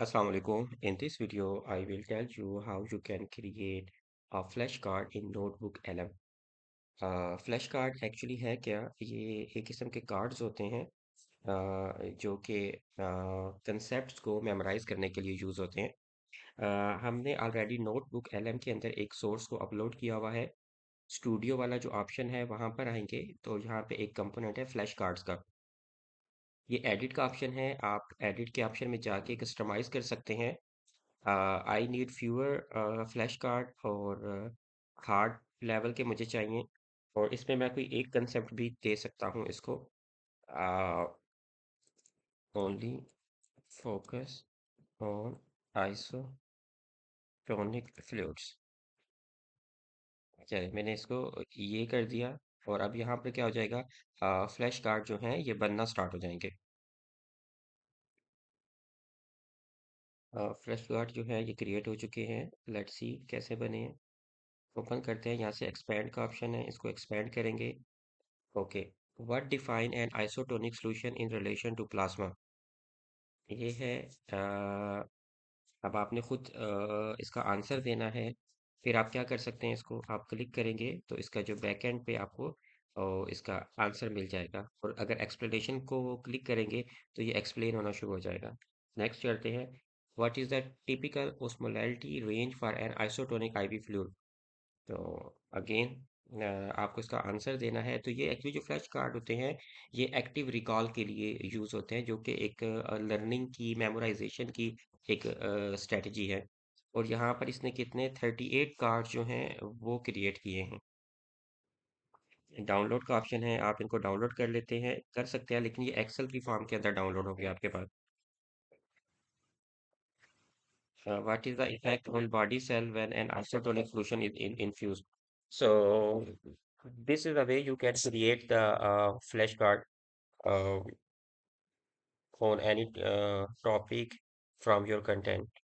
Assalamu alaikum. In this video, I will tell you how you can create a flashcard in Notebook LM. flashcard actually है क्या? ये एक किस्म के cards होते हैं जो कि कंसेप्ट्स को मेमोराइज करने के लिए यूज़ होते हैं। हमने ऑलरेडी नोटबुक LM के अंदर एक सोर्स को अपलोड किया हुआ है। स्टूडियो वाला जो ऑप्शन है वहाँ पर आएंगे तो यहाँ पे एक कंपोनेंट है फ्लैश कार्ड्स का। ये एडिट का ऑप्शन है, आप एडिट के ऑप्शन में जाके कस्टमाइज कर सकते हैं। I need fewer flash card और हार्ड लेवल के मुझे चाहिए। और इसमें मैं कोई एक कंसेप्ट भी दे सकता हूँ इसको। Only focus on isotonic fluids. चलिए मैंने इसको ये कर दिया। और अब यहाँ पे क्या हो जाएगा, फ्लैश कार्ड जो हैं ये बनना स्टार्ट हो जाएंगे। फ्लैश कार्ड जो है ये क्रिएट हो चुके हैं। लेट्स सी कैसे बने हैं। ओपन करते हैं, यहाँ से एक्सपेंड का ऑप्शन है, इसको एक्सपेंड करेंगे। Okay, what define an isotonic solution in relation to plasma. ये है। अब आपने खुद इसका आंसर देना है। फिर आप क्या कर सकते हैं, इसको आप क्लिक करेंगे तो इसका जो बैक एंड पे आपको इसका आंसर मिल जाएगा। और अगर एक्सप्लेनेशन को क्लिक करेंगे तो ये एक्सप्लेन होना शुरू हो जाएगा। नेक्स्ट करते हैं। What is the typical osmolarity range for an isotonic IV fluid. तो अगेन आपको इसका आंसर देना है। तो ये एक्चुअली जो फ्लैश कार्ड होते हैं ये एक्टिव रिकॉल के लिए यूज़ होते हैं, जो कि एक लर्निंग की मेमोराइजेशन की एक स्ट्रेटजी है। और यहाँ पर इसने कितने 38 कार्ड जो हैं वो क्रिएट किए हैं। डाउनलोड का ऑप्शन है, आप इनको डाउनलोड कर लेते हैं, कर सकते हैं, लेकिन ये एक्सेल की फॉर्म के अंदर डाउनलोड हो गया आपके पास। What is the effect on body cell when an isotonic solution is infused? So this is the way you can create the flashcard uh, on any topic from your content.